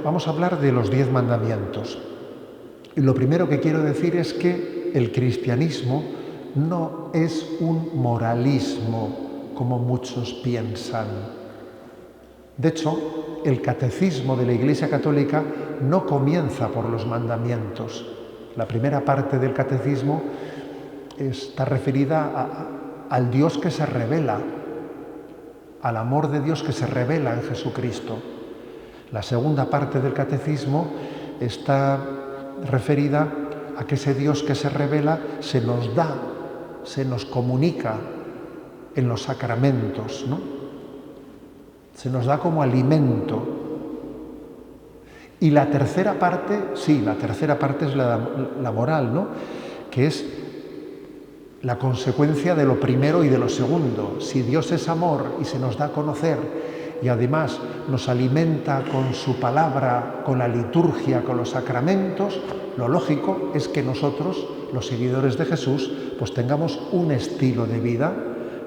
vamos a hablar de los 10 mandamientos. Y lo primero que quiero decir es que el cristianismo no es un moralismo, como muchos piensan. De hecho, el catecismo de la Iglesia Católica no comienza por los mandamientos. La primera parte del catecismo está referida al Dios que se revela, al amor de Dios que se revela en Jesucristo. La segunda parte del catecismo está referida a que ese Dios que se revela se nos da, se nos comunica en los sacramentos, ¿no? Se nos da como alimento. Y la tercera parte, sí, la tercera parte es la moral, ¿no? Que es la consecuencia de lo primero y de lo segundo. Si Dios es amor y se nos da a conocer y además nos alimenta con su palabra, con la liturgia, con los sacramentos, lo lógico es que nosotros, los seguidores de Jesús, pues tengamos un estilo de vida,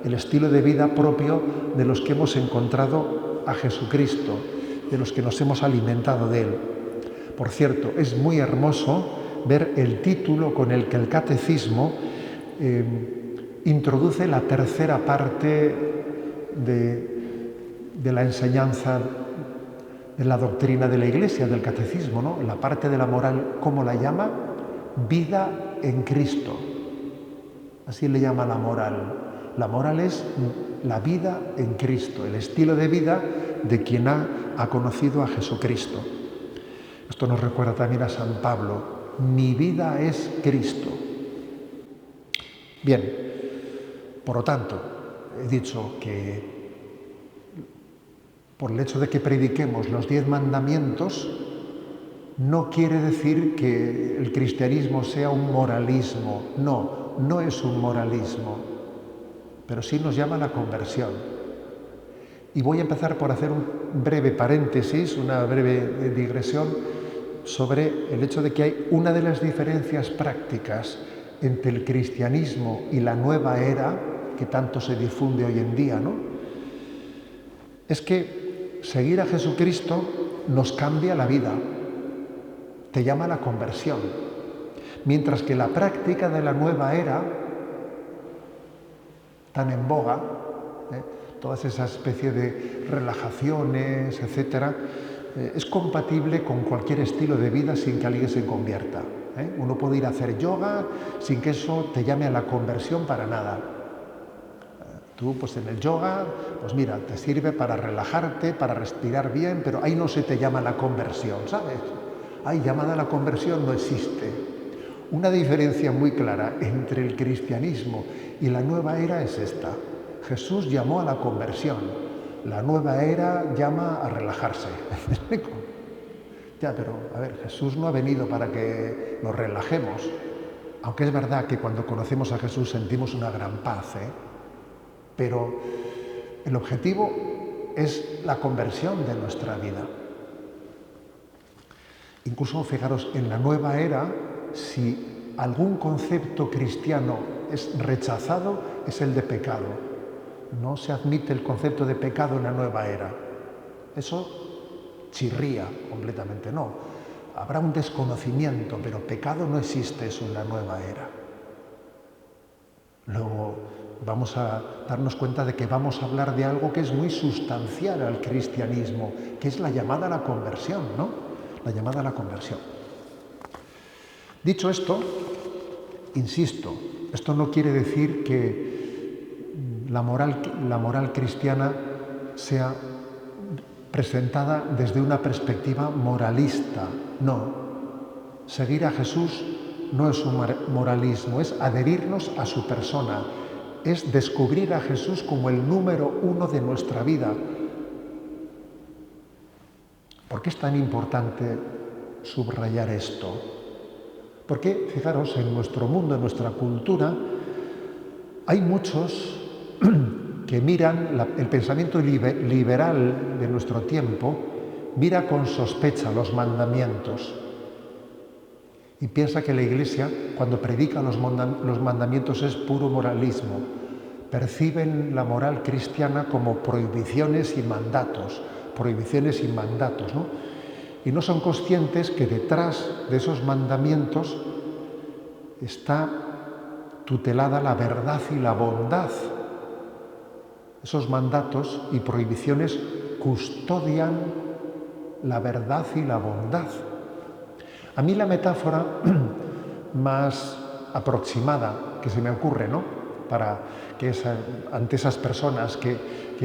el estilo de vida propio de los que hemos encontrado a Jesucristo, de los que nos hemos alimentado de Él. Por cierto, es muy hermoso ver el título con el que el catecismo introduce la tercera parte de la enseñanza de la doctrina de la Iglesia, del catecismo, ¿no? La parte de la moral, ¿cómo la llama? Vida en Cristo. Así le llama la moral. La moral es la vida en Cristo, el estilo de vida de quien ha conocido a Jesucristo. Esto nos recuerda también a San Pablo. Mi vida es Cristo. Bien, por lo tanto, he dicho que por el hecho de que prediquemos los 10 mandamientos, no quiere decir que el cristianismo sea un moralismo. No, no es un moralismo, pero sí nos llama a la conversión. Y voy a empezar por hacer un breve paréntesis, una breve digresión sobre el hecho de que hay una de las diferencias prácticas entre el cristianismo y la nueva era, que tanto se difunde hoy en día, ¿no? Es que seguir a Jesucristo nos cambia la vida, te llama a la conversión, mientras que la práctica de la nueva era, tan en boga, todas esas especies de relajaciones, etcétera, es compatible con cualquier estilo de vida sin que alguien se convierta. Uno puede ir a hacer yoga sin que eso te llame a la conversión para nada. Tú, pues en el yoga, pues mira, te sirve para relajarte, para respirar bien, pero ahí no se te llama la conversión, ¿sabes? Ahí llamada a la conversión no existe. Una diferencia muy clara entre el cristianismo y la nueva era es esta. Jesús llamó a la conversión, la nueva era llama a relajarse. ¿Me explico? Ya, pero a ver, Jesús no ha venido para que nos relajemos, aunque es verdad que cuando conocemos a Jesús sentimos una gran paz, pero el objetivo es la conversión de nuestra vida. Incluso, fijaros, en la nueva era, si algún concepto cristiano es rechazado, es el de pecado. No se admite el concepto de pecado en la nueva era. Eso chirría completamente, no. Habrá un desconocimiento, pero pecado no existe eso en la nueva era. Luego vamos a darnos cuenta de que vamos a hablar de algo que es muy sustancial al cristianismo, que es la llamada a la conversión, ¿no? La llamada a la conversión. Dicho esto, insisto, esto no quiere decir que la moral cristiana sea presentada desde una perspectiva moralista. No. Seguir a Jesús no es un moralismo, es adherirnos a su persona, es descubrir a Jesús como el número uno de nuestra vida. ¿Por qué es tan importante subrayar esto? Porque, fijaros, en nuestro mundo, en nuestra cultura, hay muchos que miran el pensamiento liberal de nuestro tiempo, mira con sospecha los mandamientos y piensa que la Iglesia, cuando predica los mandamientos, es puro moralismo. Perciben la moral cristiana como prohibiciones y mandatos, ¿no? y no son conscientes que detrás de esos mandamientos está tutelada la verdad y la bondad. Esos mandatos y prohibiciones custodian la verdad y la bondad. A mí la metáfora más aproximada que se me ocurre, ¿no?, para que ante esas personas que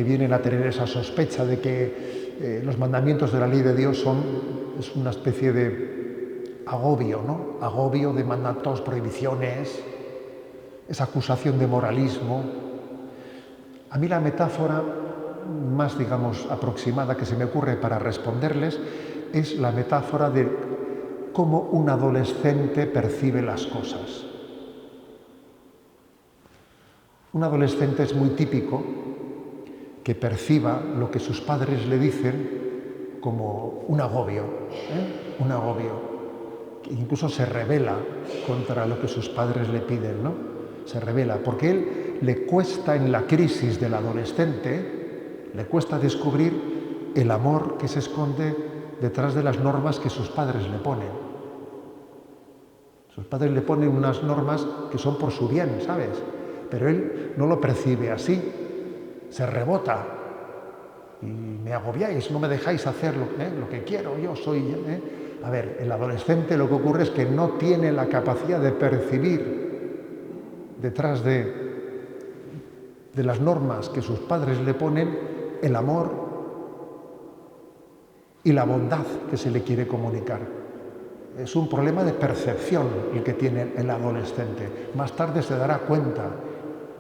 vienen a tener esa sospecha de que los mandamientos de la ley de Dios es una especie de agobio, ¿no?, agobio de mandatos, prohibiciones, esa acusación de moralismo. A mí la metáfora más, digamos, aproximada que se me ocurre para responderles es la metáfora de cómo un adolescente percibe las cosas. Un adolescente es muy típico que perciba lo que sus padres le dicen como un agobio, un agobio, que incluso se rebela contra lo que sus padres le piden, ¿no? Se rebela, porque él le cuesta en la crisis del adolescente, le cuesta descubrir el amor que se esconde detrás de las normas que sus padres le ponen. Sus padres le ponen unas normas que son por su bien, ¿sabes? Pero él no lo percibe así, se rebota y me agobiáis, no me dejáis hacer lo que quiero, yo soy... A ver, el adolescente lo que ocurre es que no tiene la capacidad de percibir detrás de las normas que sus padres le ponen el amor y la bondad que se le quiere comunicar. Es un problema de percepción el que tiene el adolescente. Más tarde se dará cuenta.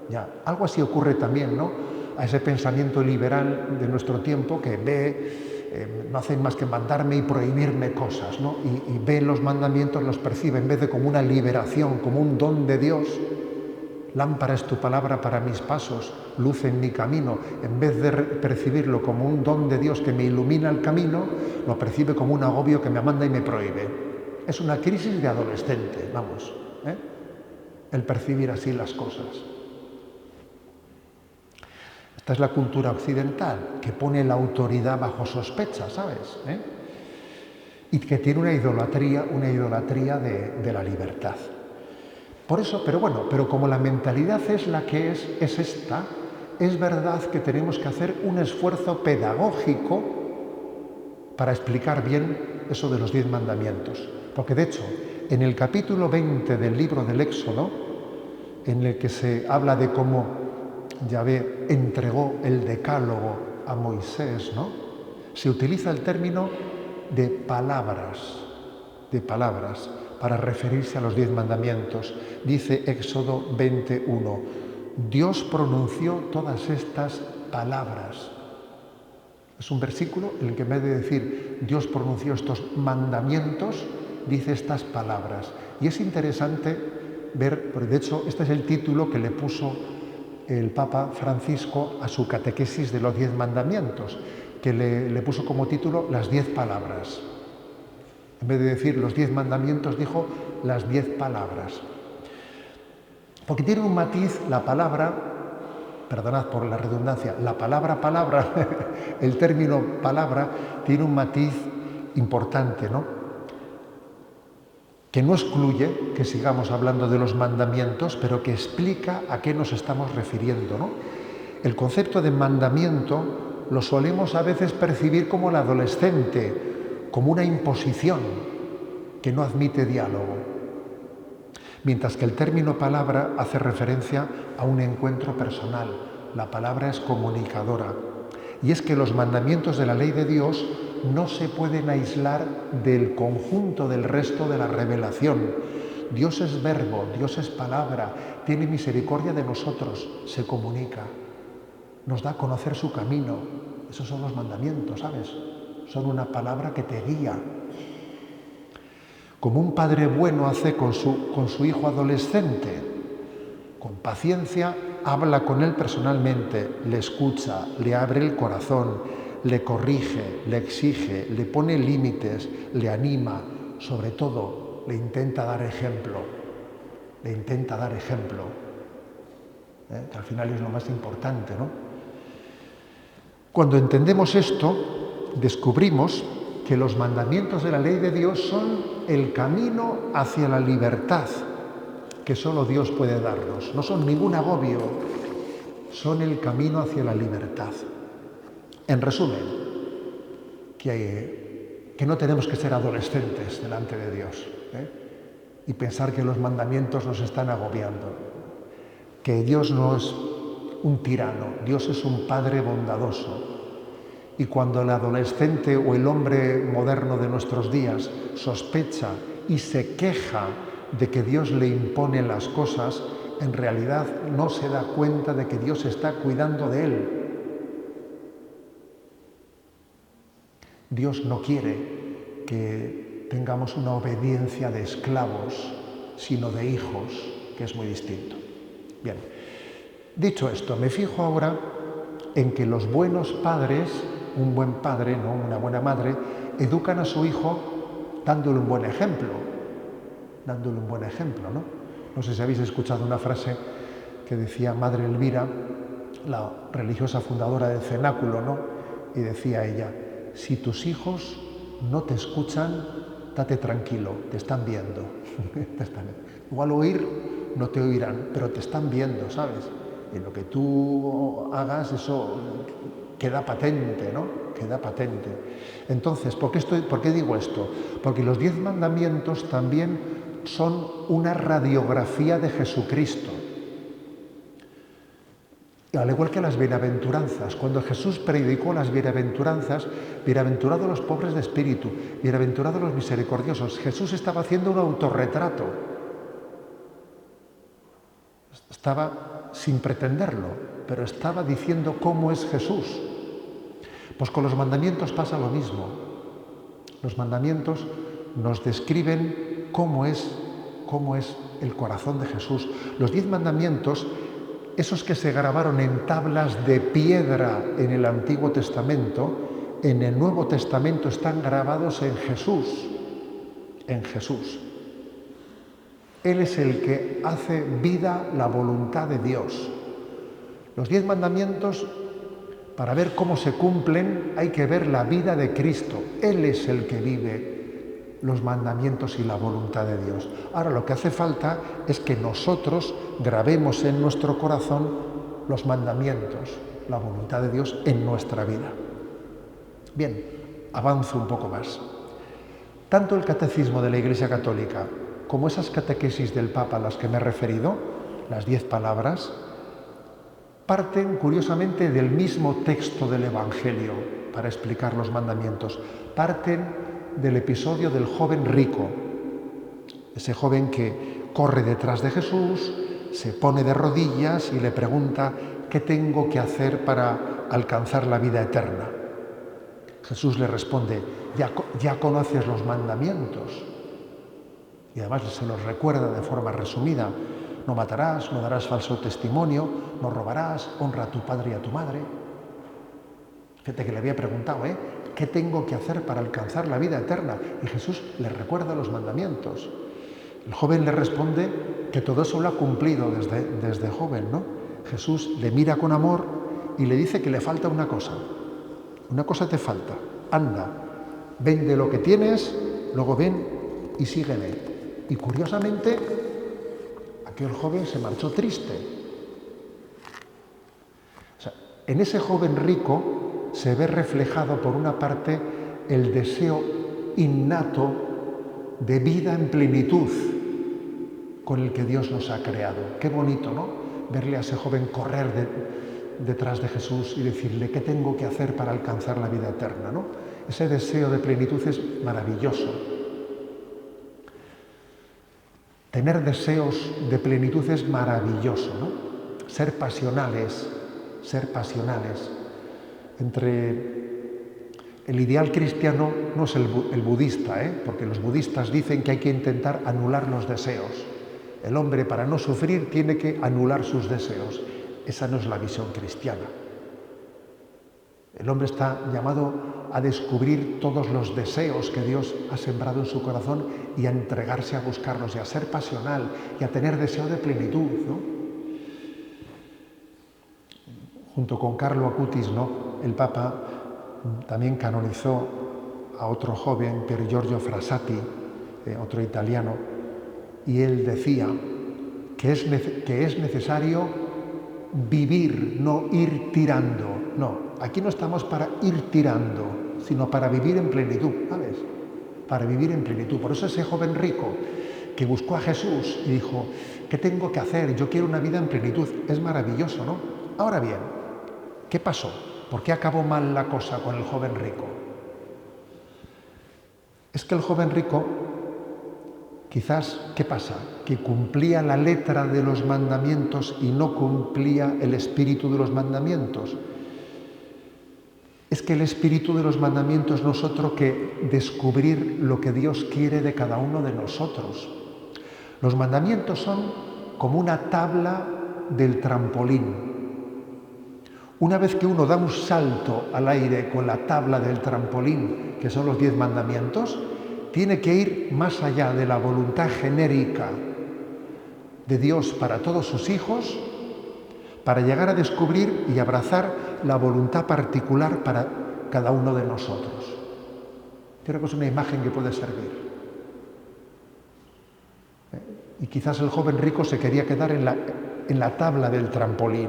Ya, algo así ocurre también, ¿no?, a ese pensamiento liberal de nuestro tiempo que ve, no hacen más que mandarme y prohibirme cosas, ¿no? Y ve los mandamientos, los percibe en vez de como una liberación, como un don de Dios. Lámpara es tu palabra para mis pasos, luz en mi camino. En vez de percibirlo como un don de Dios que me ilumina el camino, lo percibe como un agobio que me manda y me prohíbe. Es una crisis de adolescente, vamos, el percibir así las cosas. Esta es la cultura occidental, que pone la autoridad bajo sospecha, ¿sabes? Y que tiene una idolatría de la libertad. Por eso, pero como la mentalidad es la que es esta, es verdad que tenemos que hacer un esfuerzo pedagógico para explicar bien eso de los 10 mandamientos. Porque de hecho, en el capítulo 20 del libro del Éxodo, en el que se habla de cómo Yahvé entregó el decálogo a Moisés, ¿no?, se utiliza el término de palabras para referirse a los 10 mandamientos. Dice Éxodo 21, Dios pronunció todas estas palabras. Es un versículo en el que en vez de decir Dios pronunció estos mandamientos, dice estas palabras. Y es interesante ver, porque de hecho este es el título que le puso el Papa Francisco a su catequesis de los 10 mandamientos, que le puso como título las 10 palabras. En vez de decir los 10 mandamientos, dijo las 10 palabras. Porque tiene un matiz la palabra, perdonad por la redundancia, la palabra, el término palabra, tiene un matiz importante, ¿no?, que no excluye que sigamos hablando de los mandamientos, pero que explica a qué nos estamos refiriendo, ¿no? El concepto de mandamiento lo solemos a veces percibir como el adolescente, como una imposición que no admite diálogo, mientras que el término palabra hace referencia a un encuentro personal. La palabra es comunicadora. Y es que los mandamientos de la ley de Dios no se pueden aislar del conjunto del resto de la revelación. Dios es verbo, Dios es palabra, tiene misericordia de nosotros, se comunica, nos da a conocer su camino. Esos son los mandamientos, ¿sabes? Son una palabra que te guía. Como un padre bueno hace con su hijo adolescente, con paciencia habla con él personalmente, le escucha, le abre el corazón, le corrige, le exige, le pone límites, le anima, sobre todo le intenta dar ejemplo, que al final es lo más importante, ¿no? Cuando entendemos esto, descubrimos que los mandamientos de la ley de Dios son el camino hacia la libertad que solo Dios puede darnos. No son ningún agobio, son el camino hacia la libertad. En resumen, que no tenemos que ser adolescentes delante de Dios, y pensar que los mandamientos nos están agobiando, que Dios no es un tirano, Dios es un Padre bondadoso. Y cuando el adolescente o el hombre moderno de nuestros días sospecha y se queja de que Dios le impone las cosas, en realidad no se da cuenta de que Dios está cuidando de él. Dios no quiere que tengamos una obediencia de esclavos, sino de hijos, que es muy distinto. Bien, dicho esto, me fijo ahora en que los buenos padres, un buen padre, ¿no?, una buena madre, educan a su hijo dándole un buen ejemplo. Dándole un buen ejemplo, ¿no? No sé si habéis escuchado una frase que decía Madre Elvira, la religiosa fundadora del Cenáculo, ¿no? Y decía ella: si tus hijos no te escuchan, date tranquilo, te están viendo. Igual oír no te oirán, pero te están viendo, ¿sabes? Y lo que tú hagas, eso queda patente, ¿no? Queda patente. Entonces, ¿por qué digo esto? Porque los 10 mandamientos también son una radiografía de Jesucristo. Y al igual que las bienaventuranzas, cuando Jesús predicó las bienaventuranzas, bienaventurados los pobres de espíritu, bienaventurados los misericordiosos, Jesús estaba haciendo un autorretrato. Estaba sin pretenderlo, pero estaba diciendo cómo es Jesús. Pues con los mandamientos pasa lo mismo. Los mandamientos nos describen cómo es el corazón de Jesús. Los 10 mandamientos, esos que se grabaron en tablas de piedra en el Antiguo Testamento, en el Nuevo Testamento están grabados en Jesús. En Jesús. Él es el que hace vida la voluntad de Dios. Los 10 mandamientos, para ver cómo se cumplen, hay que ver la vida de Cristo. Él es el que vive los mandamientos y la voluntad de Dios. Ahora, lo que hace falta es que nosotros grabemos en nuestro corazón los mandamientos, la voluntad de Dios en nuestra vida. Bien, avanzo un poco más. Tanto el Catecismo de la Iglesia Católica como esas catequesis del Papa a las que me he referido, las 10 palabras, parten curiosamente del mismo texto del Evangelio para explicar los mandamientos. Parten del episodio del joven rico, ese joven que corre detrás de Jesús, se pone de rodillas y le pregunta: ¿qué tengo que hacer para alcanzar la vida eterna? Jesús le responde: ya conoces los mandamientos. Y además se los recuerda de forma resumida: no matarás, no darás falso testimonio, no robarás, honra a tu padre y a tu madre. Fíjate que le había preguntado, ¿qué tengo que hacer para alcanzar la vida eterna? Y Jesús le recuerda los mandamientos. El joven le responde que todo eso lo ha cumplido desde joven, ¿no? Jesús le mira con amor y le dice que le falta una cosa. Una cosa te falta. Anda, vende lo que tienes, luego ven y sígueme. Y curiosamente, aquel joven se marchó triste. O sea, en ese joven rico se ve reflejado, por una parte, el deseo innato de vida en plenitud con el que Dios nos ha creado. Qué bonito, ¿no? Verle a ese joven correr detrás de Jesús y decirle: ¿qué tengo que hacer para alcanzar la vida eterna?, ¿no? Ese deseo de plenitud es maravilloso. Tener deseos de plenitud es maravilloso, ¿no? Ser pasionales. El ideal cristiano no es el budista, porque los budistas dicen que hay que intentar anular los deseos. El hombre, para no sufrir, tiene que anular sus deseos. Esa no es la visión cristiana. El hombre está llamado a descubrir todos los deseos que Dios ha sembrado en su corazón y a entregarse a buscarlos, y a ser pasional, y a tener deseo de plenitud, ¿no? Junto con Carlo Acutis, ¿no?, el Papa también canonizó a otro joven, Pier Giorgio Frassati, otro italiano, y él decía que es necesario vivir, no ir tirando. No, aquí no estamos para ir tirando, sino para vivir en plenitud, ¿sabes? Para vivir en plenitud. Por eso ese joven rico que buscó a Jesús y dijo, ¿qué tengo que hacer? Yo quiero una vida en plenitud. Es maravilloso, ¿no? Ahora bien, ¿qué pasó? ¿Por qué acabó mal la cosa con el joven rico? Es que el joven rico, quizás, ¿qué pasa? Que cumplía la letra de los mandamientos y no cumplía el espíritu de los mandamientos. Es que el espíritu de los mandamientos no es otro que descubrir lo que Dios quiere de cada uno de nosotros. Los mandamientos son como una tabla del trampolín. Una vez que uno da un salto al aire con la tabla del trampolín, que son los 10 mandamientos, tiene que ir más allá de la voluntad genérica de Dios para todos sus hijos, para llegar a descubrir y abrazar la voluntad particular para cada uno de nosotros. Creo que es una imagen que puede servir. Y quizás el joven rico se quería quedar en la tabla del trampolín,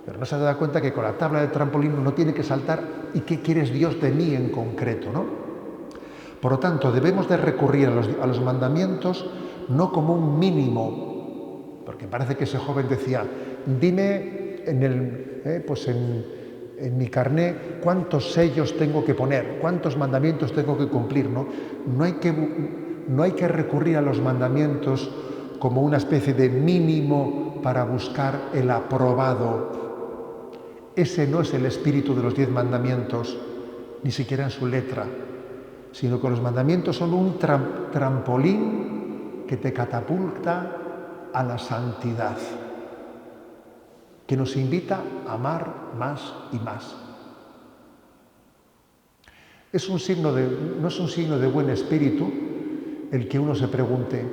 pero no se da cuenta que con la tabla del trampolín uno tiene que saltar. ¿Y qué quieres Dios de mí en concreto, no? Por lo tanto, debemos de recurrir a los mandamientos no como un mínimo, porque parece que ese joven decía, dime en mi carné cuántos sellos tengo que poner, cuántos mandamientos tengo que cumplir, ¿no? No hay que recurrir a los mandamientos como una especie de mínimo para buscar el aprobado. Ese no es el espíritu de los 10 mandamientos, ni siquiera en su letra, sino que los mandamientos son un trampolín que te catapulta a la santidad, que nos invita a amar más y más. No es un signo de buen espíritu el que uno se pregunte,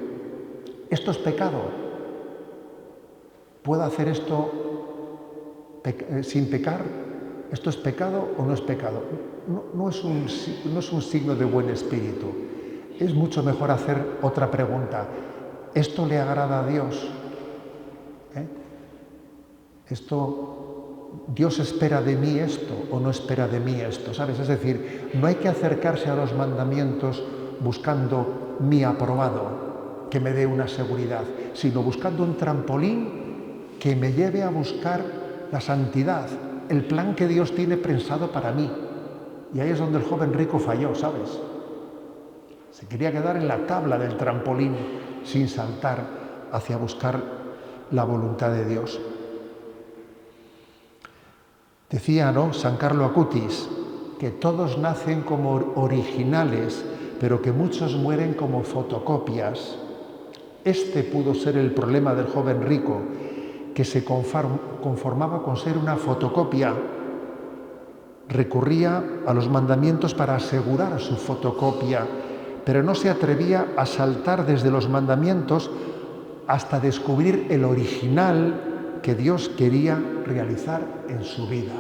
¿esto es pecado? ¿Puedo hacer esto sin pecar? ¿Esto es pecado o no es pecado? No es un signo de buen espíritu. Es mucho mejor hacer otra pregunta. ¿Esto le agrada a Dios? ¿Dios espera de mí esto o no espera de mí esto? ¿Sabes? Es decir, no hay que acercarse a los mandamientos buscando mi aprobado, que me dé una seguridad, sino buscando un trampolín que me lleve a buscar la santidad, el plan que Dios tiene pensado para mí. Y ahí es donde el joven rico falló, ¿sabes? Se quería quedar en la tabla del trampolín sin saltar hacia buscar la voluntad de Dios. Decía, ¿no?, San Carlo Acutis, que todos nacen como originales, pero que muchos mueren como fotocopias. Este pudo ser el problema del joven rico, que se conformaba con ser una fotocopia. Recurría a los mandamientos para asegurar su fotocopia, pero no se atrevía a saltar desde los mandamientos hasta descubrir el original que Dios quería realizar en su vida.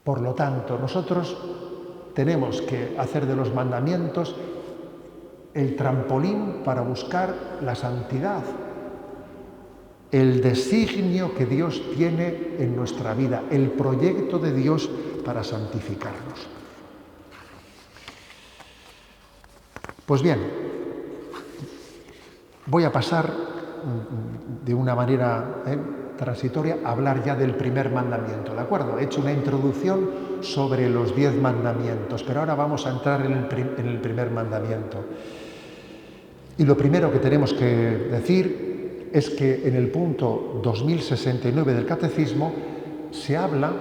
Por lo tanto, nosotros tenemos que hacer de los mandamientos el trampolín para buscar la santidad, el designio que Dios tiene en nuestra vida, el proyecto de Dios para santificarnos. Pues bien, voy a pasar de una manera transitoria a hablar ya del primer mandamiento, ¿de acuerdo? He hecho una introducción sobre los 10 mandamientos, pero ahora vamos a entrar en el primer mandamiento. Y lo primero que tenemos que decir es que en el punto 2069 del Catecismo se habla,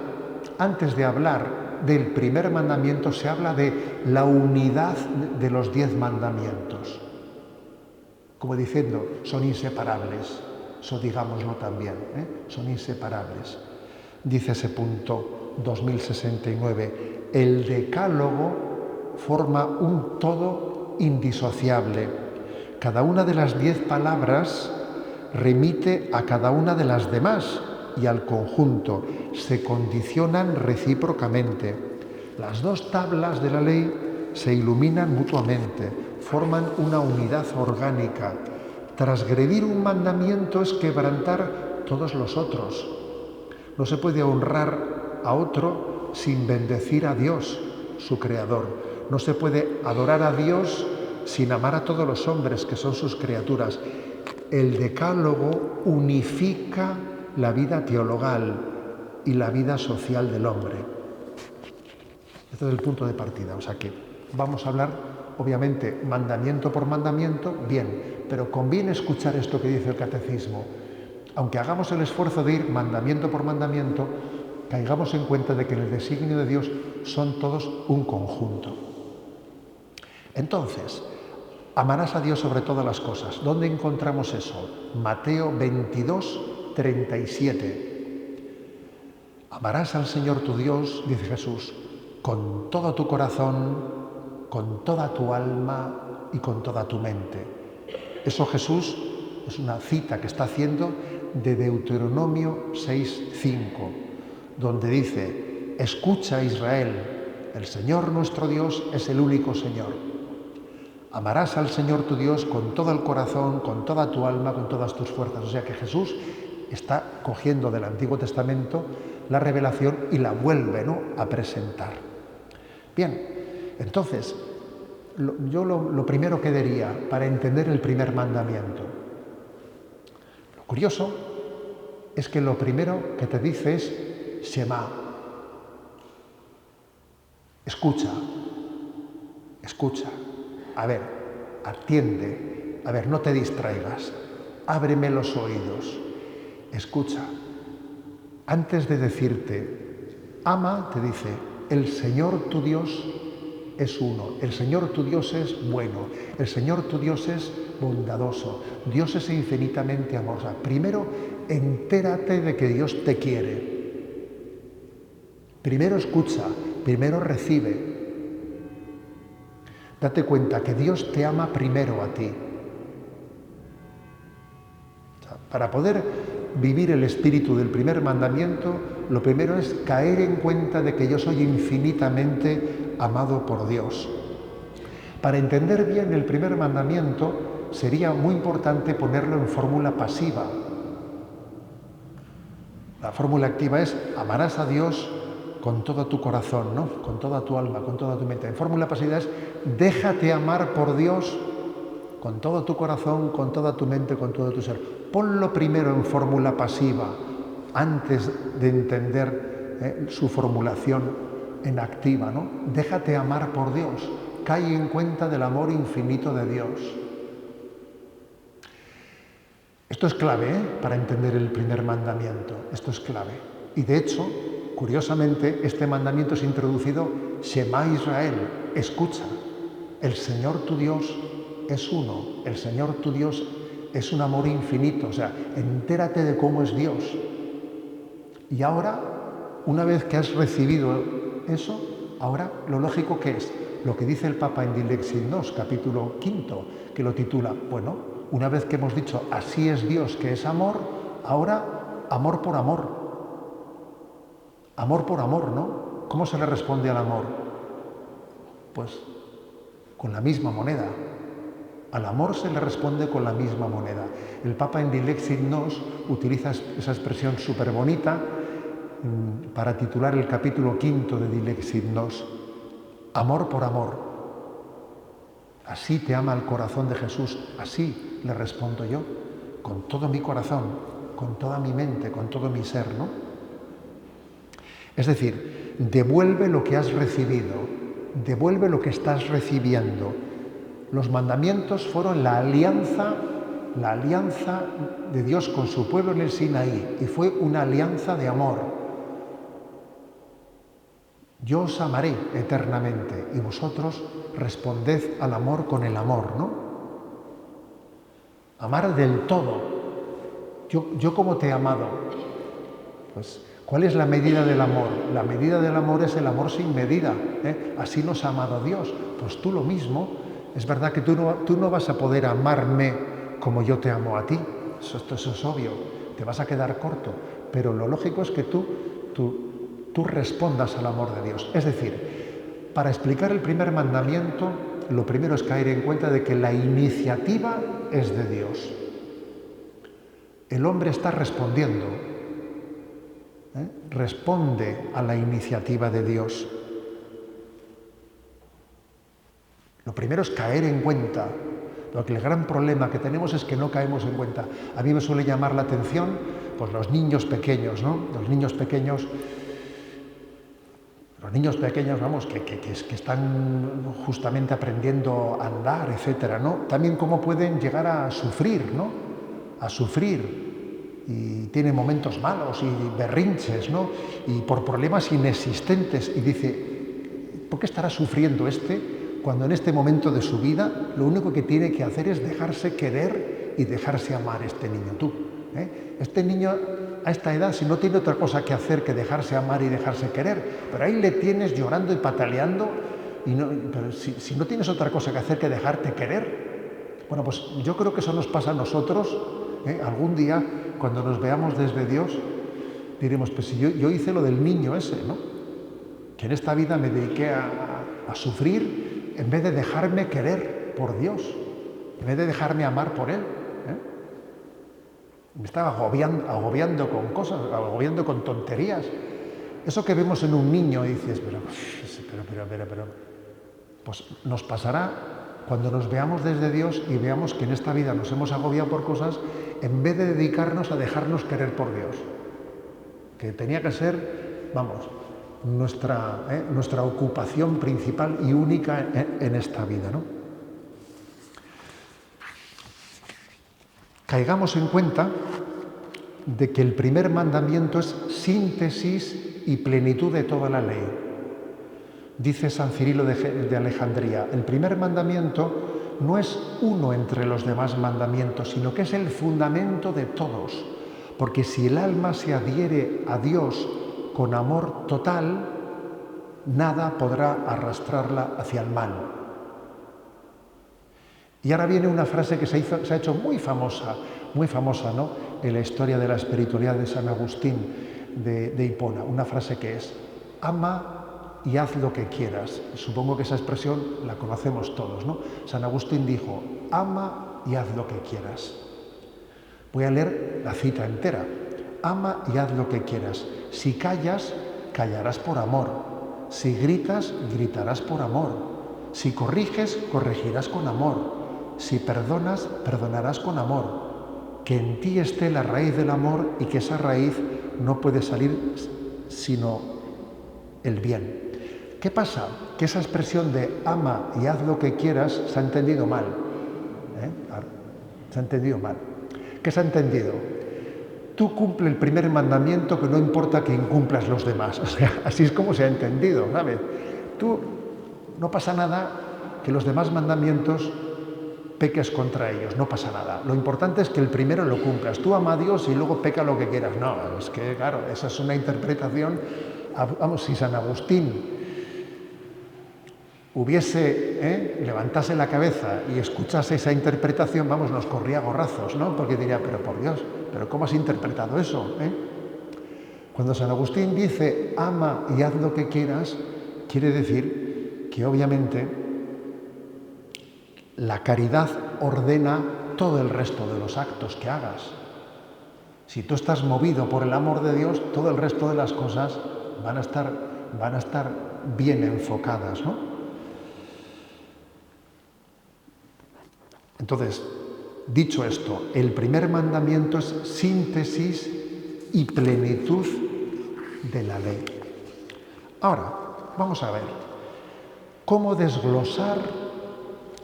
antes de hablar del primer mandamiento, se habla de la unidad de los 10 mandamientos. Como diciendo, son inseparables, eso digámoslo también, son inseparables. Dice ese punto 2069, el decálogo forma un todo indisociable. Cada una de las 10 palabras remite a cada una de las demás y al conjunto, se condicionan recíprocamente. Las dos tablas de la ley se iluminan mutuamente, forman una unidad orgánica. Transgredir un mandamiento es quebrantar todos los otros. No se puede honrar a otro sin bendecir a Dios, su creador. No se puede adorar a Dios sin amar a todos los hombres que son sus criaturas. El decálogo unifica la vida teologal y la vida social del hombre. Este es el punto de partida. O sea que vamos a hablar, obviamente, mandamiento por mandamiento, bien, pero conviene escuchar esto que dice el catecismo. Aunque hagamos el esfuerzo de ir mandamiento por mandamiento, caigamos en cuenta de que en el designio de Dios son todos un conjunto. Entonces, amarás a Dios sobre todas las cosas. ¿Dónde encontramos eso? Mateo 22, 37. Amarás al Señor tu Dios, dice Jesús, con todo tu corazón, con toda tu alma y con toda tu mente. Eso Jesús es una cita que está haciendo de Deuteronomio 6:5, donde dice: escucha, Israel, el Señor nuestro Dios es el único Señor. Amarás al Señor tu Dios con todo el corazón, con toda tu alma, con todas tus fuerzas. O sea que Jesús está cogiendo del Antiguo Testamento la revelación y la vuelve, ¿no?, a presentar. Bien, entonces, yo lo primero que diría para entender el primer mandamiento. Lo curioso es que lo primero que te dice es Shema. Escucha, escucha. A ver, atiende. A ver, no te distraigas. Ábreme los oídos. Escucha. Antes de decirte ama, te dice: el Señor tu Dios es uno. El Señor tu Dios es bueno. El Señor tu Dios es bondadoso. Dios es infinitamente amoroso. Primero, entérate de que Dios te quiere. Primero escucha. Primero recibe. Date cuenta que Dios te ama primero a ti. O sea, para poder vivir el espíritu del primer mandamiento, lo primero es caer en cuenta de que yo soy infinitamente amado por Dios. Para entender bien el primer mandamiento, sería muy importante ponerlo en fórmula pasiva. La fórmula activa es: amarás a Dios con todo tu corazón, ¿no?, con toda tu alma, con toda tu mente. En fórmula pasiva es: déjate amar por Dios con todo tu corazón, con toda tu mente, con todo tu ser. Ponlo primero en fórmula pasiva, antes de entender su formulación en activa, ¿no? Déjate amar por Dios. Cae en cuenta del amor infinito de Dios. Esto es clave, para entender el primer mandamiento. Esto es clave. Y de hecho, curiosamente, este mandamiento es introducido: Shema Israel, escucha. El Señor tu Dios es uno. El Señor tu Dios es un amor infinito. O sea, entérate de cómo es Dios. Y ahora, una vez que has recibido eso, ahora lo lógico que es lo que dice el Papa en Dilexit Nos, capítulo 5, que lo titula, bueno, una vez que hemos dicho así es Dios, que es amor, ahora amor por amor. Amor por amor, ¿no? ¿Cómo se le responde al amor? Pues con la misma moneda. Al amor se le responde con la misma moneda. El Papa en Dilexit Nos utiliza esa expresión súper bonita para titular el capítulo 5 de Dilexit Nos. Amor por amor. Así te ama el corazón de Jesús, así le respondo yo, con todo mi corazón, con toda mi mente, con todo mi ser, ¿no? Es decir, devuelve lo que has recibido, devuelve lo que estás recibiendo. Los mandamientos fueron la alianza de Dios con su pueblo en el Sinaí, y fue una alianza de amor. Yo os amaré eternamente y vosotros responded al amor con el amor, ¿no? Amar del todo. Yo ¿cómo te he amado? Pues, ¿cuál es la medida del amor? La medida del amor es el amor sin medida, ¿eh? Así nos ha amado Dios. Pues tú lo mismo. Es verdad que tú no vas a poder amarme como yo te amo a ti. Eso es obvio. Te vas a quedar corto. Pero lo lógico es que tú respondas al amor de Dios. Es decir, Para explicar el primer mandamiento, lo primero es caer en cuenta de que la iniciativa es de Dios. El hombre está respondiendo, responde a la iniciativa de Dios. Lo primero es caer en cuenta. Lo que el gran problema que tenemos es que no caemos en cuenta. A mí me suele llamar la atención, pues los niños pequeños, ¿no? Los niños pequeños, vamos, que están justamente aprendiendo a andar, etcétera, ¿no? También cómo pueden llegar a sufrir, ¿no? A sufrir. Y tienen momentos malos y berrinches, ¿no? Y por problemas inexistentes. Y dice, ¿por qué estará sufriendo cuando en este momento de su vida lo único que tiene que hacer es dejarse querer y dejarse amar este niño? Tú, este niño a esta edad, si no tiene otra cosa que hacer que dejarse amar y dejarse querer, pero ahí le tienes llorando y pataleando, pero si no tienes otra cosa que hacer que dejarte querer, bueno, pues yo creo que eso nos pasa a nosotros, algún día, cuando nos veamos desde Dios, diremos, pues si yo hice lo del niño ese, ¿no? Que en esta vida me dediqué a sufrir en vez de dejarme querer por Dios, en vez de dejarme amar por Él. Me estaba agobiando con cosas, agobiando con tonterías. Eso que vemos en un niño y dices, pero, pues nos pasará cuando nos veamos desde Dios y veamos que en esta vida nos hemos agobiado por cosas en vez de dedicarnos a dejarnos querer por Dios. Que tenía que ser, vamos, nuestra ocupación principal y única en esta vida, ¿no? Caigamos en cuenta de que el primer mandamiento es síntesis y plenitud de toda la ley. Dice San Cirilo de Alejandría, el primer mandamiento no es uno entre los demás mandamientos, sino que es el fundamento de todos, porque si el alma se adhiere a Dios con amor total, nada podrá arrastrarla hacia el mal. Y ahora viene una frase que se ha hecho muy famosa, ¿no? En la historia de la espiritualidad de San Agustín de Hipona. Una frase que es, ama y haz lo que quieras. Supongo que esa expresión la conocemos todos, ¿no? San Agustín dijo, ama y haz lo que quieras. Voy a leer la cita entera. Ama y haz lo que quieras. Si callas, callarás por amor. Si gritas, gritarás por amor. Si corriges, corregirás con amor. Si perdonas, perdonarás con amor. Que en ti esté la raíz del amor y que esa raíz no puede salir sino el bien. ¿Qué pasa? Que esa expresión de ama y haz lo que quieras se ha entendido mal. Se ha entendido mal. ¿Qué se ha entendido? Tú cumple el primer mandamiento, que no importa que incumplas los demás. O sea, así es como se ha entendido, ¿sabes? Tú no pasa nada que los demás mandamientos peques contra ellos, no pasa nada. Lo importante es que el primero lo cumplas. Tú ama a Dios y luego peca lo que quieras. No, es que, claro, esa es una interpretación. Vamos, si San Agustín levantase la cabeza y escuchase esa interpretación, vamos, nos corría gorrazos, ¿no? Porque diría, pero por Dios, ¿pero cómo has interpretado eso? Cuando San Agustín dice, ama y haz lo que quieras, quiere decir que obviamente la caridad ordena todo el resto de los actos que hagas. Si tú estás movido por el amor de Dios, todo el resto de las cosas van a estar bien enfocadas, ¿no? Entonces, dicho esto, el primer mandamiento es síntesis y plenitud de la ley. Ahora, vamos a ver cómo desglosar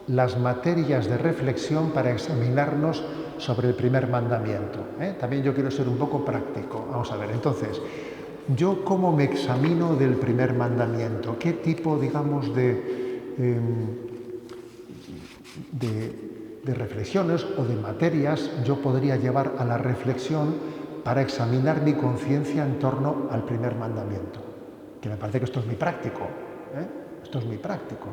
las materias de reflexión para examinarnos sobre el primer mandamiento. También yo quiero ser un poco práctico. Vamos a ver, entonces, ¿yo cómo me examino del primer mandamiento? ¿Qué tipo, digamos, de reflexiones o de materias yo podría llevar a la reflexión para examinar mi conciencia en torno al primer mandamiento? Que me parece que esto es muy práctico. Esto es muy práctico.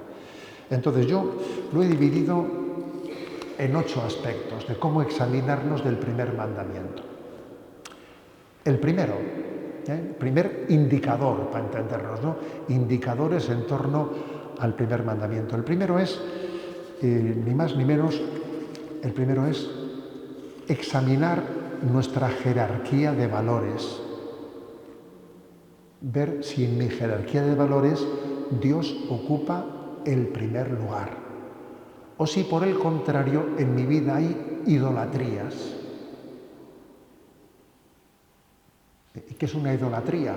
Entonces yo lo he dividido en 8 aspectos de cómo examinarnos del primer mandamiento. El primero, Primer indicador, para entendernos, ¿no? Indicadores en torno al primer mandamiento. El primero es, ni más ni menos, el primero es examinar nuestra jerarquía de valores. Ver si en mi jerarquía de valores Dios ocupa el primer lugar. O si por el contrario en mi vida hay idolatrías. ¿Y qué es una idolatría?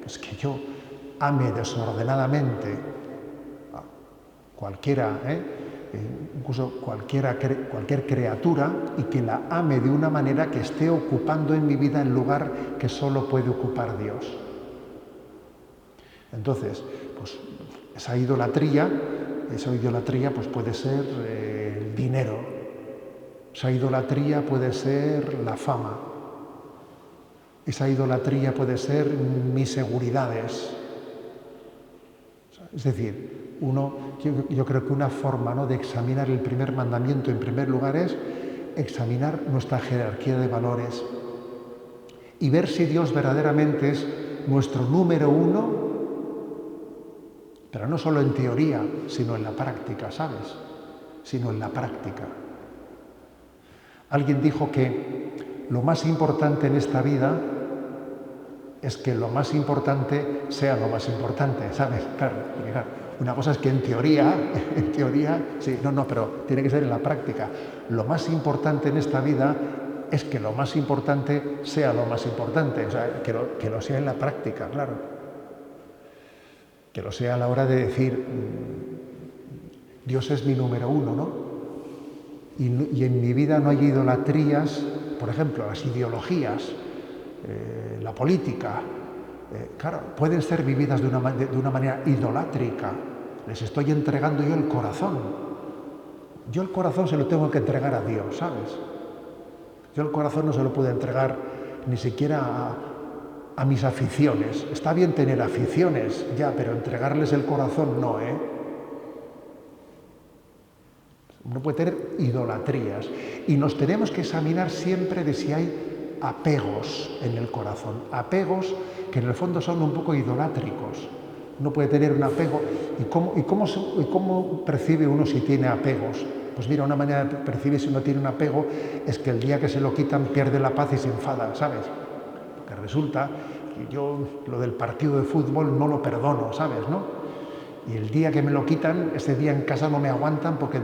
Pues que yo ame desordenadamente a cualquiera, incluso cualquier criatura, y que la ame de una manera que esté ocupando en mi vida el lugar que solo puede ocupar Dios. Entonces, pues esa idolatría pues puede ser el dinero, esa idolatría puede ser la fama, esa idolatría puede ser mis seguridades. Es decir, yo creo que una forma, ¿no?, de examinar el primer mandamiento en primer lugar es examinar nuestra jerarquía de valores y ver si Dios verdaderamente es nuestro número uno, pero no solo en teoría, sino en la práctica, ¿sabes? Sino en la práctica. Alguien dijo que lo más importante en esta vida es que lo más importante sea lo más importante, ¿sabes? Claro, una cosa es que en teoría, sí, pero tiene que ser en la práctica. Lo más importante en esta vida es que lo más importante sea lo más importante, o sea, que lo sea en la práctica, claro. Que lo sea a la hora de decir, Dios es mi número uno, ¿no? Y en mi vida no hay idolatrías, por ejemplo, las ideologías, la política, claro, pueden ser vividas de una manera idolátrica. Les estoy entregando yo el corazón. Yo el corazón se lo tengo que entregar a Dios, ¿sabes? Yo el corazón no se lo puedo entregar ni siquiera a mis aficiones. Está bien tener aficiones, ya, pero entregarles el corazón no, Uno puede tener idolatrías. Y nos tenemos que examinar siempre de si hay apegos en el corazón. Apegos que en el fondo son un poco idolátricos. Uno puede tener un apego. ¿Y cómo percibe uno si tiene apegos? Pues mira, una manera de percibir si uno tiene un apego es que el día que se lo quitan pierde la paz y se enfada, ¿sabes? Porque resulta que yo lo del partido de fútbol no lo perdono, ¿sabes? ¿No? Y el día que me lo quitan, ese día en casa no me aguantan porque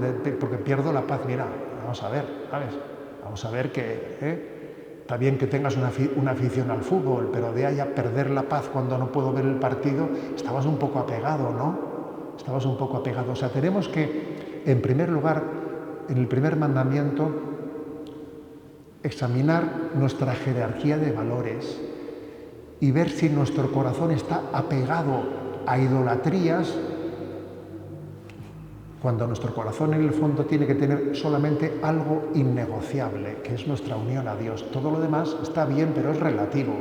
pierdo la paz. Mira, vamos a ver, ¿sabes? Vamos a ver que está bien que tengas una afición al fútbol, pero de ahí a perder la paz cuando no puedo ver el partido, estabas un poco apegado, ¿no? Estabas un poco apegado. O sea, tenemos que, en primer lugar, en el primer mandamiento, examinar nuestra jerarquía de valores y ver si nuestro corazón está apegado a idolatrías, cuando nuestro corazón en el fondo tiene que tener solamente algo innegociable, que es nuestra unión a Dios. Todo lo demás está bien, pero es relativo.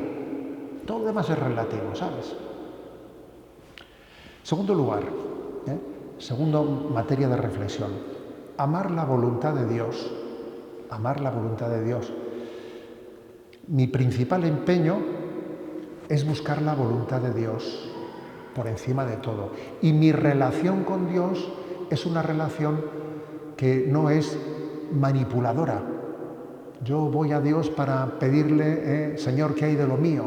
Todo lo demás es relativo, ¿sabes? Segundo lugar, segundo materia de reflexión, amar la voluntad de Dios. Amar la voluntad de Dios. Mi principal empeño es buscar la voluntad de Dios por encima de todo. Y mi relación con Dios es una relación que no es manipuladora. Yo voy a Dios para pedirle, Señor, ¿qué hay de lo mío?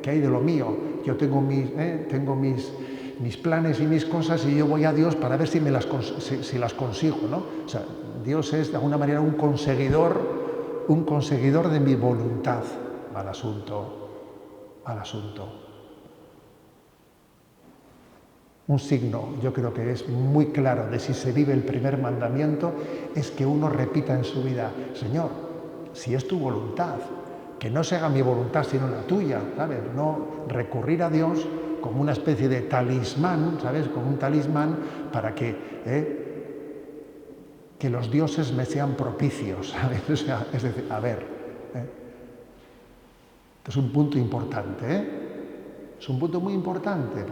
¿Qué hay de lo mío? Yo tengo mis planes y mis cosas y yo voy a Dios para ver si las consigo, ¿no? O sea, Dios es de alguna manera un conseguidor de mi voluntad. Mal asunto. Un signo, yo creo que es muy claro de si se vive el primer mandamiento, es que uno repita en su vida, Señor, si es tu voluntad, que no se haga mi voluntad sino la tuya, ¿sabes? No recurrir a Dios como una especie de talismán, ¿sabes? Como un talismán para que los dioses me sean propicios, ¿sabes? O sea, es decir, a ver, es un punto importante, es un punto muy importante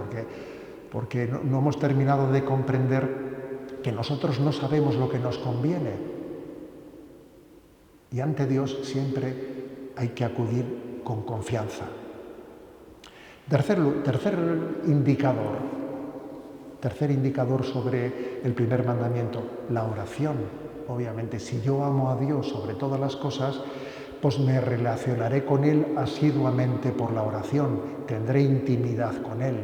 porque no hemos terminado de comprender que nosotros no sabemos lo que nos conviene. Y ante Dios siempre hay que acudir con confianza. Tercer indicador sobre el primer mandamiento, la oración. Obviamente, si yo amo a Dios sobre todas las cosas, pues me relacionaré con Él asiduamente por la oración, tendré intimidad con Él,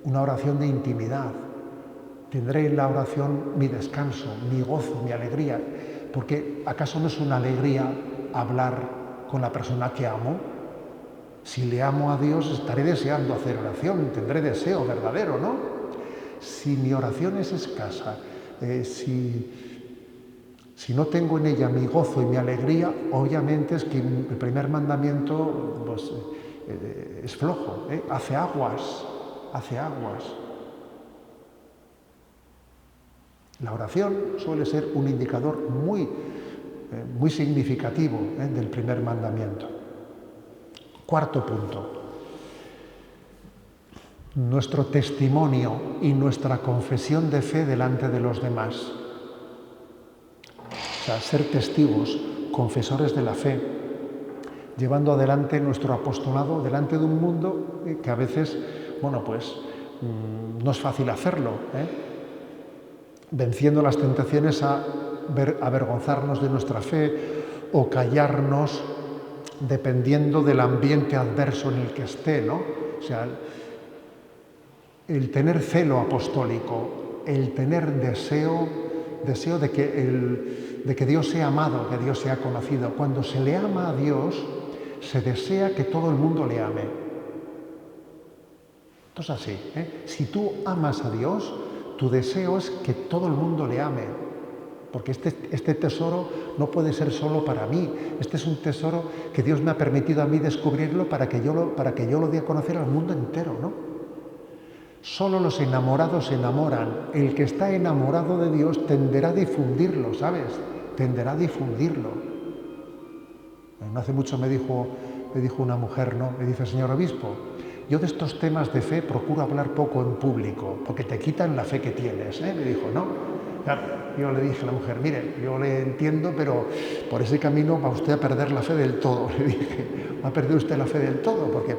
una oración de intimidad. Tendré en la oración mi descanso, mi gozo, mi alegría, porque ¿acaso no es una alegría hablar con la persona que amo? Si le amo a Dios, estaré deseando hacer oración, tendré deseo verdadero, ¿no? Si mi oración es escasa, si no tengo en ella mi gozo y mi alegría, obviamente es que el primer mandamiento pues, es flojo, hace aguas. La oración suele ser un indicador muy significativo del primer mandamiento. Cuarto punto. Nuestro testimonio y nuestra confesión de fe delante de los demás. O sea, ser testigos, confesores de la fe, llevando adelante nuestro apostolado delante de un mundo que a veces, no es fácil hacerlo, venciendo las tentaciones a avergonzarnos de nuestra fe o callarnos dependiendo del ambiente adverso en el que esté, ¿no? O sea, el tener celo apostólico, el tener deseo de que Dios sea amado, que Dios sea conocido. Cuando se le ama a Dios, se desea que todo el mundo le ame. Esto es así, Si tú amas a Dios, tu deseo es que todo el mundo le ame. Porque este tesoro no puede ser solo para mí. Este es un tesoro que Dios me ha permitido a mí descubrirlo para que yo lo dé a conocer al mundo entero, ¿no? Solo los enamorados se enamoran. El que está enamorado de Dios tenderá a difundirlo, ¿sabes? Tenderá a difundirlo. No hace mucho me dijo una mujer, ¿no? Me dice, señor obispo, yo de estos temas de fe procuro hablar poco en público, porque te quitan la fe que tienes, Me dijo, ¿no? Claro, yo le dije a la mujer, mire, yo le entiendo, pero por ese camino va usted a perder la fe del todo. Le dije, va a perder usted la fe del todo. ¿Por qué?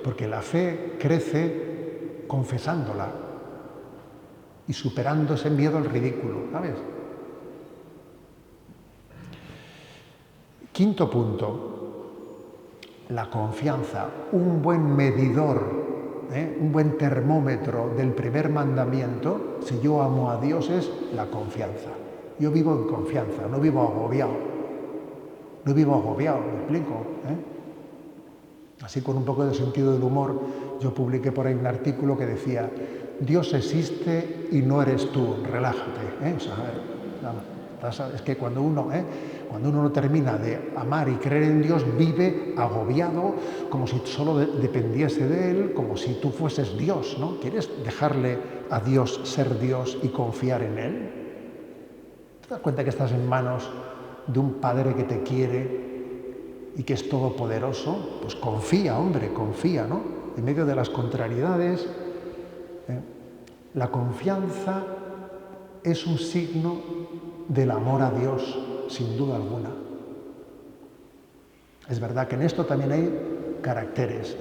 Porque la fe crece confesándola y superando ese miedo al ridículo, ¿sabes? Quinto punto, la confianza, un buen medidor, un buen termómetro del primer mandamiento, si yo amo a Dios, es la confianza. Yo vivo en confianza, no vivo agobiado. ¿Me explico? Así, con un poco de sentido del humor, yo publiqué por ahí un artículo que decía, Dios existe y no eres tú, relájate. O sea, es que cuando uno no termina de amar y creer en Dios, vive agobiado, como si solo dependiese de Él, como si tú fueses Dios, ¿no? ¿Quieres dejarle a Dios ser Dios y confiar en Él? ¿Te das cuenta que estás en manos de un Padre que te quiere y que es todopoderoso? Pues confía, hombre, confía, ¿no? En medio de las contrariedades, la confianza es un signo del amor a Dios, sin duda alguna. Es verdad que en esto también hay caracteres,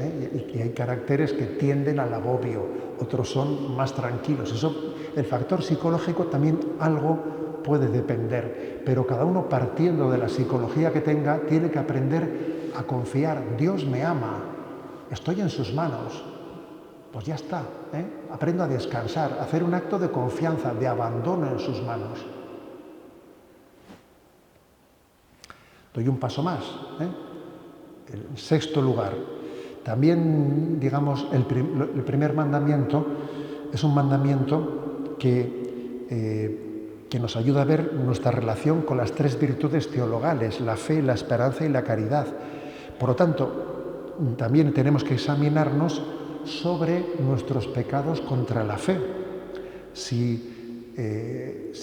y hay caracteres que tienden al agobio, otros son más tranquilos. Eso, el factor psicológico también algo puede depender, pero cada uno, partiendo de la psicología que tenga, tiene que aprender a confiar. Dios me ama, estoy en sus manos. Pues ya está, aprendo a descansar, a hacer un acto de confianza, de abandono en sus manos. Doy un paso más. En sexto lugar, también, digamos, el primer mandamiento es un mandamiento que nos ayuda a ver nuestra relación con las tres virtudes teologales, la fe, la esperanza y la caridad. Por lo tanto, también tenemos que examinarnos sobre nuestros pecados contra la fe. Si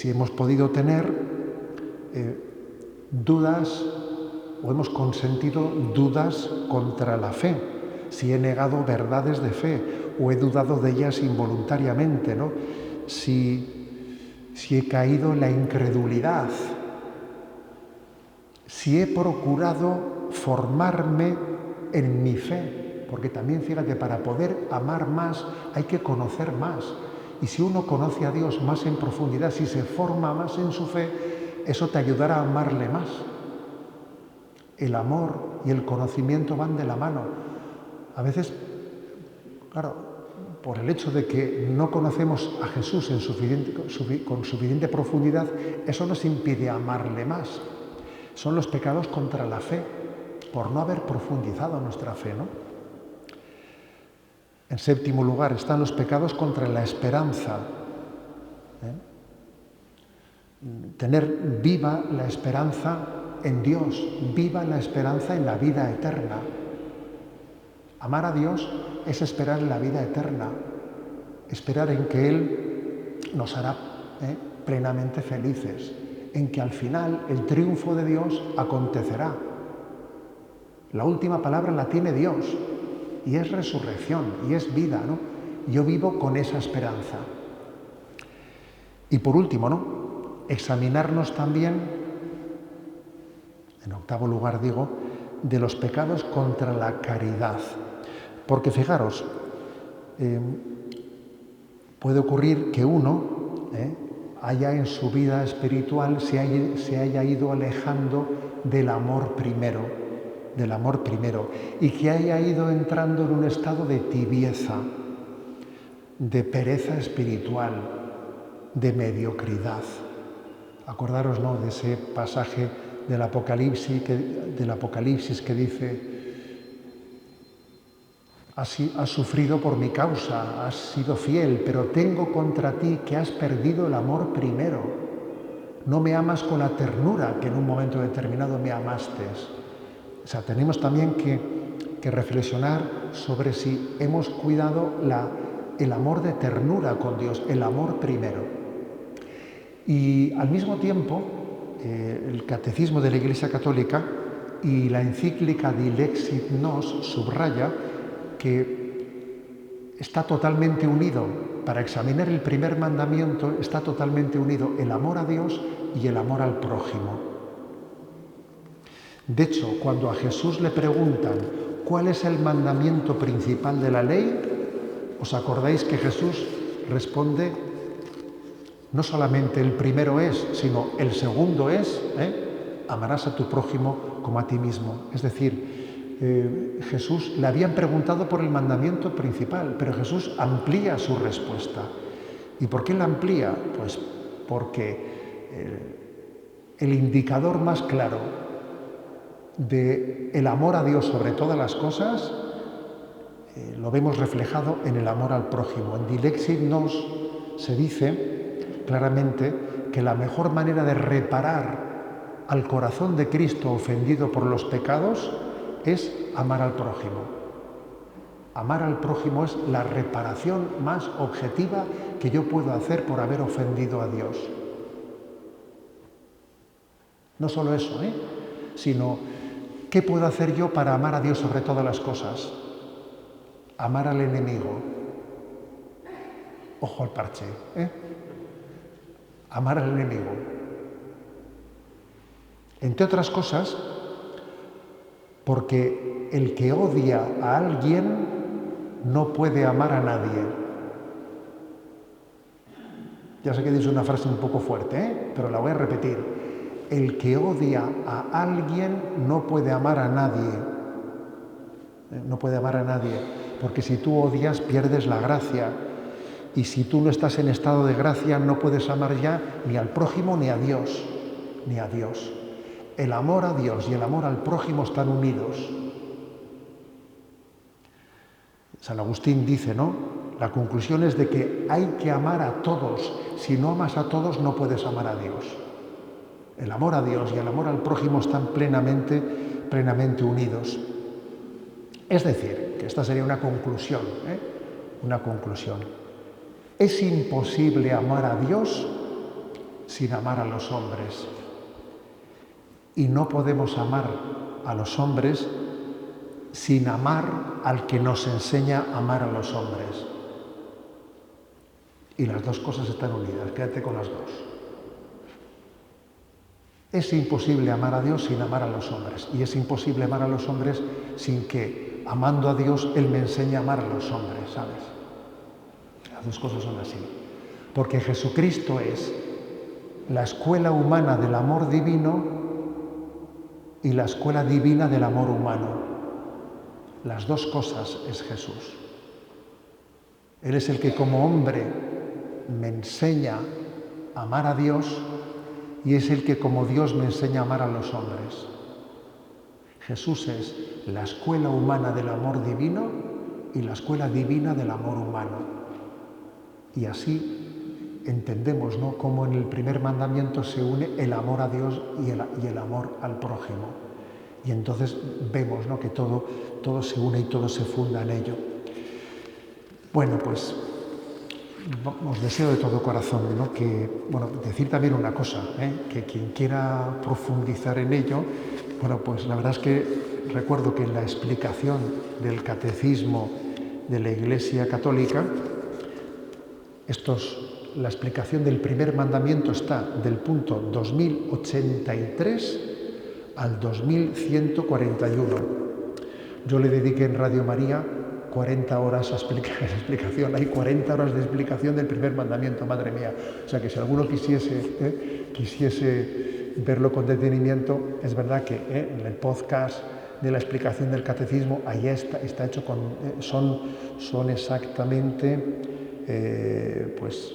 hemos podido tener dudas o hemos consentido dudas contra la fe, si he negado verdades de fe o he dudado de ellas involuntariamente, ¿no? Si he caído en la incredulidad, si he procurado formarme en mi fe, porque también fíjate, para poder amar más hay que conocer más. Y si uno conoce a Dios más en profundidad, si se forma más en su fe, eso te ayudará a amarle más. El amor y el conocimiento van de la mano. A veces, claro, por el hecho de que no conocemos a Jesús con suficiente profundidad, eso nos impide amarle más. Son los pecados contra la fe, por no haber profundizado nuestra fe, ¿no? En séptimo lugar están los pecados contra la esperanza. Tener viva la esperanza en Dios, viva la esperanza en la vida eterna. Amar a Dios es esperar en la vida eterna, esperar en que Él nos hará plenamente felices, en que al final el triunfo de Dios acontecerá. La última palabra la tiene Dios, y es resurrección, y es vida, ¿no? Yo vivo con esa esperanza. Y por último, ¿no?, examinarnos también, en octavo lugar digo, de los pecados contra la caridad. Porque fijaros, puede ocurrir que uno haya en su vida espiritual se haya ido alejando del amor primero, y que haya ido entrando en un estado de tibieza, de pereza espiritual, de mediocridad. Acordaros, ¿no?, de ese pasaje del Apocalipsis que dice: has sufrido por mi causa, has sido fiel, pero tengo contra ti que has perdido el amor primero. No me amas con la ternura que en un momento determinado me amaste. O sea, tenemos también que reflexionar sobre si hemos cuidado el amor de ternura con Dios, el amor primero. Y al mismo tiempo, el Catecismo de la Iglesia Católica y la encíclica Dilexit Nos subraya que está totalmente unido, para examinar el primer mandamiento, está totalmente unido el amor a Dios y el amor al prójimo. De hecho, cuando a Jesús le preguntan cuál es el mandamiento principal de la ley, ¿os acordáis que Jesús responde: no solamente el primero es, sino el segundo es, amarás a tu prójimo como a ti mismo? Es decir, Jesús le habían preguntado por el mandamiento principal, pero Jesús amplía su respuesta. ¿Y por qué la amplía? Pues porque el indicador más claro del amor a Dios sobre todas las cosas lo vemos reflejado en el amor al prójimo. En Dilexit Nos se dice claramente que la mejor manera de reparar al corazón de Cristo ofendido por los pecados es amar al prójimo. Amar al prójimo es la reparación más objetiva que yo puedo hacer por haber ofendido a Dios. No solo eso, sino ¿qué puedo hacer yo para amar a Dios sobre todas las cosas? Amar al enemigo. Ojo al parche, Amar al enemigo. Entre otras cosas, porque el que odia a alguien no puede amar a nadie. Ya sé que dice una frase un poco fuerte, pero la voy a repetir. El que odia a alguien no puede amar a nadie. No puede amar a nadie, porque si tú odias pierdes la gracia. Y si tú no estás en estado de gracia, no puedes amar ya ni al prójimo ni a Dios. Ni a Dios. El amor a Dios y el amor al prójimo están unidos. San Agustín dice, ¿no?, la conclusión es de que hay que amar a todos. Si no amas a todos, no puedes amar a Dios. El amor a Dios y el amor al prójimo están plenamente unidos. Es decir, que esta sería una conclusión, una conclusión. Es imposible amar a Dios sin amar a los hombres. Y no podemos amar a los hombres sin amar al que nos enseña a amar a los hombres. Y las dos cosas están unidas, quédate con las dos. Es imposible amar a Dios sin amar a los hombres. Y es imposible amar a los hombres sin que amando a Dios, Él me enseña a amar a los hombres, ¿sabes? Las dos cosas son así. Porque Jesucristo es la escuela humana del amor divino y la escuela divina del amor humano. Las dos cosas es Jesús. Él es el que como hombre me enseña a amar a Dios y es el que como Dios me enseña a amar a los hombres. Jesús es la escuela humana del amor divino y la escuela divina del amor humano. Y así entendemos, ¿no?, cómo en el primer mandamiento se une el amor a Dios y el amor al prójimo. Y entonces vemos, ¿no?, que todo se une y todo se funda en ello. Bueno, pues os deseo de todo corazón, ¿no?, decir también una cosa, que quien quiera profundizar en ello, bueno, pues la verdad es que recuerdo que en la explicación del catecismo de la Iglesia Católica, la explicación del primer mandamiento está del punto 2083 al 2141. Yo le dediqué en Radio María 40 horas a explicación. Hay 40 horas de explicación del primer mandamiento, madre mía. O sea que si alguno quisiese verlo con detenimiento, es verdad que en el podcast de la explicación del catecismo, ahí está hecho son exactamente pues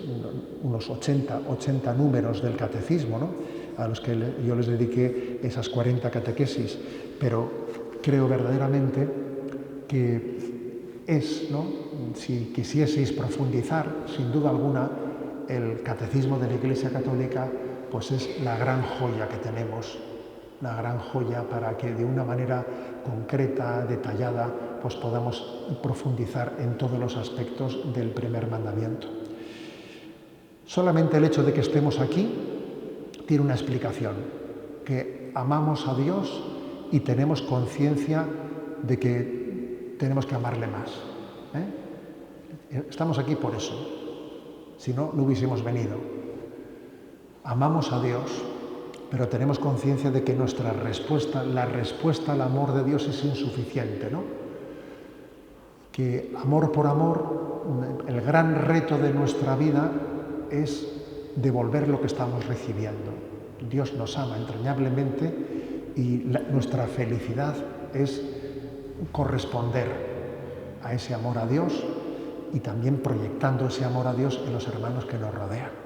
unos 80 números del catecismo, ¿no?, a los que yo les dediqué esas 40 catequesis, pero creo verdaderamente que ¿no?, si quisieseis profundizar, sin duda alguna, el catecismo de la Iglesia Católica pues es la gran joya que tenemos, la gran joya para que de una manera concreta, detallada, pues podamos profundizar en todos los aspectos del primer mandamiento. Solamente el hecho de que estemos aquí tiene una explicación, que amamos a Dios y tenemos conciencia de que tenemos que amarle más. Estamos aquí por eso, si no, no hubiésemos venido. Amamos a Dios, pero tenemos conciencia de que la respuesta al amor de Dios es insuficiente, ¿no? Que amor por amor, el gran reto de nuestra vida es devolver lo que estamos recibiendo. Dios nos ama entrañablemente y nuestra felicidad es corresponder a ese amor a Dios y también proyectando ese amor a Dios en los hermanos que nos rodean.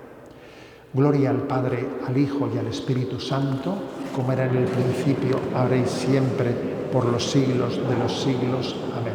Gloria al Padre, al Hijo y al Espíritu Santo, como era en el principio, ahora y siempre, por los siglos de los siglos. Amén.